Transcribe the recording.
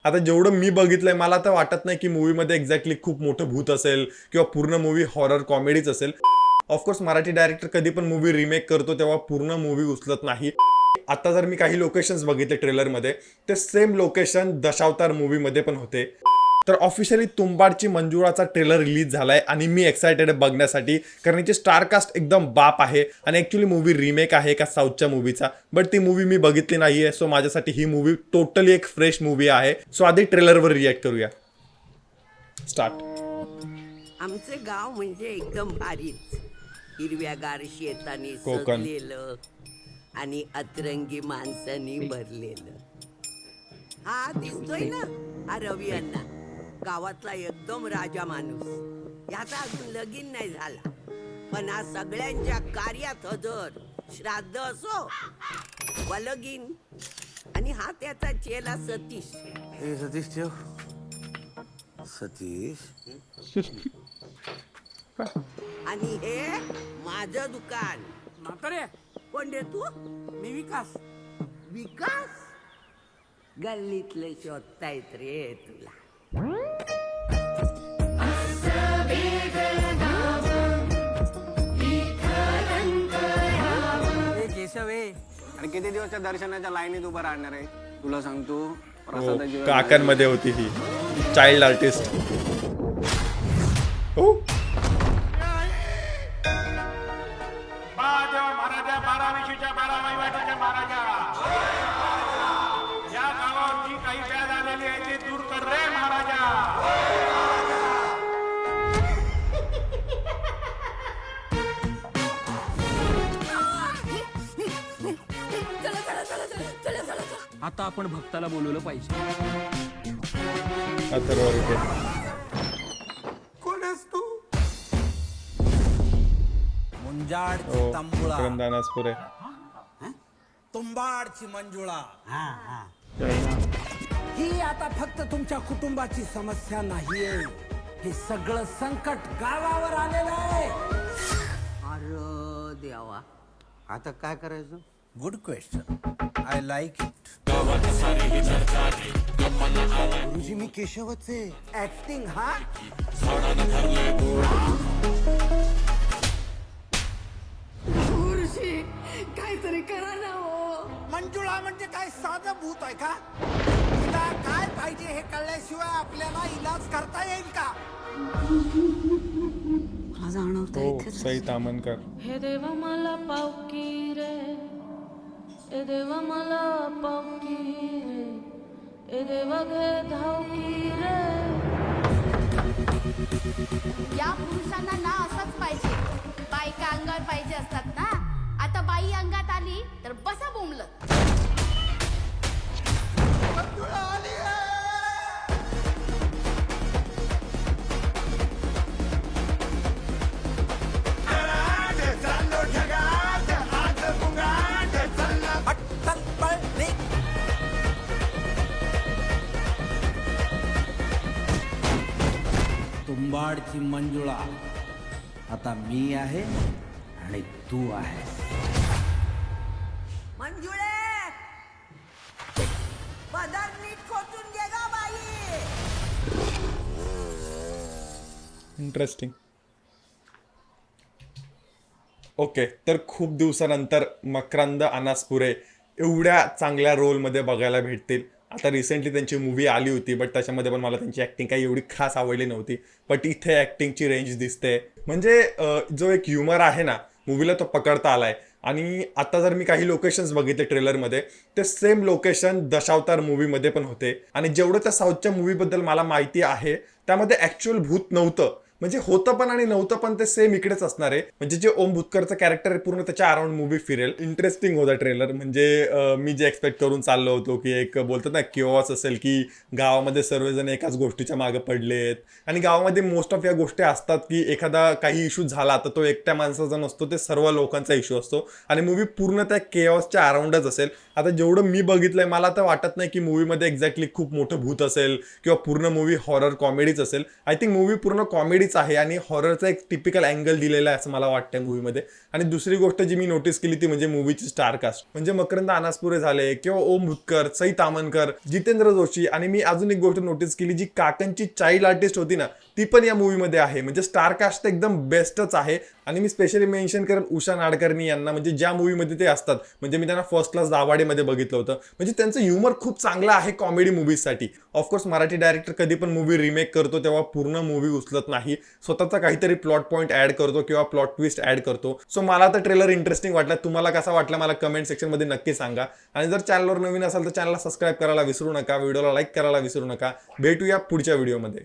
आता जेवढं मी बघितलंय मला तर वाटत नाही की मूवीमध्ये एक्झॅक्टली खूप मोठं भूत असेल किंवा पूर्ण मूवी हॉरर कॉमेडीच असेल. ऑफकोर्स मराठी डायरेक्टर कधी पण मूवी रिमेक करतो तेव्हा पूर्ण मूवी उचलत नाही. आता जर मी काही लोकेशन्स बघितले ट्रेलरमध्ये ते सेम लोकेशन दशावतार मूवीमध्ये पण होते. तर ऑफिशियली तुंबाडची मंजुळाचा ट्रेलर रिलीज झालाय आणि मी एक्सायटेड आहे बघण्यासाठी, कारण याची स्टारकास्ट एकदम बाप आहे आणि ॲक्च्युली मूवी रिमेक आहे एका साऊथच्या मूवीचा, बट ती मूवी मी बघितली नाहीये. सो माझ्यासाठी ही मूवी टोटली एक फ्रेश मूवी आहे. सो आधी ट्रेलरवर रिॲक्ट करूया. स्टार्ट. आमचे गाव म्हणजे एकदम भारीच, हिरव्यागार शेताने कोकण. सजलेलं आणि अतरंगी माणसांनी भरलेलं. हा दिसतोय ना, हा रवी अण्णा, गावातला एकदम राजा माणूस. याचा अजून लगीन नाही झाला, पण हा सगळ्यांच्या कार्यात हजर. श्राद्ध असो वा लगीन. आणि हा त्याचा चेला सतीश. ए सतीश ठेव. सतीश आणि हे माझं दुकान. म्हातारे कोण रे तू? मी विकास. विकास? गल्लीतले शोधतायत रे तुला. हे केशव आहे. आणि किती दिवसच्या दर्शनाच्या लाईनीत उभं राहणार आहे तुला सांगतो. प्रसादाची वेळ काकांमध्ये होती ही चाइल्ड आर्टिस्ट. हो महाराजा 12 वहिवाटीच्या महाराजा, या गावाची काही व्याध आलेली आहे ते दूर कर रे महाराजा. आता आपण भक्ताला बोलवलं पाहिजे. अथर्व इथे. कोण आहेस तू? मुंजाडची हो तंबुळा, क्रमदानासपुरे. तुंबाडची मंजुळा. जय. ही आता फक्त तुमच्या कुटुंबाची समस्या नाहीये, हे सगळं संकट गावावर आलेलं आहे. अरे देवा, आता काय करायचं? Good question, I like it. गुरुजी मी केशवच आहे. ऍक्टिंग हा. काहीतरी करा ना हो. मंजुळा म्हणजे काय साधं भूत आहे का? तिला काय पाहिजे हे कळल्याशिवाय आपल्याला इलाज करता येईल का? मला जाणवतं हो सई तामणकर. हे देवा मला पावकी रे, हे देवा मला पावकी रे, हे देवा घे धावकी रे. या पुरुषांना ना असंच पाहिजे. बायका अंगावर पाहिजे असतात ना. आता बाई अंगात आली तर बसा बोंबलत. पटकन पळ निघ. तुंबाडची मंजुळा, आता मी आहे आणि तू आहे. मंजुळे, पदर नीट खोचून घे गा बाई. इंटरेस्टिंग. ओके, तर खूप दिवसानंतर मकरंद अनासपुरे एवढ्या चांगल्या रोलमध्ये बघायला भेटतील. आता रिसेंटली त्यांची मूवी आली होती, बट त्याच्यामध्ये पण मला त्यांची ॲक्टिंग काही एवढी खास आवडली नव्हती. बट इथे ॲक्टिंगची रेंज दिसते, म्हणजे जो एक ह्युमर आहे ना मूवीला तो पकडता आलाय. आणि आता जर मी काही लोकेशन्स बघितले ट्रेलरमध्ये ते सेम लोकेशन दशावतार मूवीमध्ये पण होते. आणि जेवढं त्या साऊथच्या मूवीबद्दल मला माहिती आहे त्यामध्ये ॲक्च्युअल भूत नव्हतं, म्हणजे होतं पण आणि नव्हतं पण ते सेम इकडेच असणार आहे. म्हणजे जे ओम भूतकरचं कॅरेक्टर आहे पूर्ण त्याच्या अराउंड मूवी फिरेल. इंटरेस्टिंग होता ट्रेलर. म्हणजे मी जे एक्सपेक्ट करून चाललो होतो की एक बोलतात ना किओस असेल की गावामध्ये सर्वजण एकाच गोष्टीच्या मागे पडलेत आणि गावामध्ये मोस्ट ऑफ या गोष्टी असतात की एखादा काही इश्यू झाला तर तो एकट्या माणसाचा नसतो, ते सर्व लोकांचा इश्यू असतो आणि मूवी पूर्ण त्या केओसच्या अराउंडच असेल. आता जेवढं मी बघितलंय मला तर वाटत नाही की मूवीमध्ये एक्झॅक्टली खूप मोठं भूत असेल किंवा पूर्ण मूवी हॉरर कॉमेडीच असेल. आय थिंक मूवी पूर्ण कॉमेडीच कॉमेडीच आहे आणि हॉररचा एक टिपिकल अँगल दिलेला आहे असं मला वाटतं मूवीमध्ये. आणि दुसरी गोष्ट जी मी नोटीस केली ती म्हणजे मूवीची स्टार कास्ट. म्हणजे मकरंद अनासपुरे झाले किंवा ओम भूतकर, सई तामणकर, जितेंद्र जोशी, आणि मी अजून एक गोष्ट नोटीस केली, जी काकांची चाइल्ड आर्टिस्ट होती ना ती पण या मूवीमध्ये आहे. म्हणजे स्टार कास्ट एकदम बेस्टच आहे. आणि मी स्पेशली मेन्शन करेन उषा नाडकर्णी यांना, म्हणजे ज्या मूवीमध्ये ते असतात, म्हणजे मी त्यांना फर्स्ट क्लास दाभाडेमध्ये बघितलं होतं. म्हणजे त्यांचं ह्युमर खूप चांगलं आहे कॉमेडी मूवीजसाठी. ऑफकोर्स मराठी डायरेक्टर कधी पण मूवी रिमेक करतो तेव्हा पूर्ण मूवी उचलत नाही, स्वतःचा काहीतरी प्लॉट पॉईंट ऍड करतो किंवा प्लॉट ट्विस्ट ऍड करतो. सो मला तर ट्रेलर इंटरेस्टिंग वाटला. तुम्हाला कसा वाटला मला कमेंट सेक्शनमध्ये नक्की सांगा. आणि जर चॅनलवर नवीन असाल तर चॅनलला सबस्क्राईब करायला विसरू नका, व्हिडिओला लाईक करायला विसरू नका. भेटूया पुढच्या व्हिडिओमध्ये.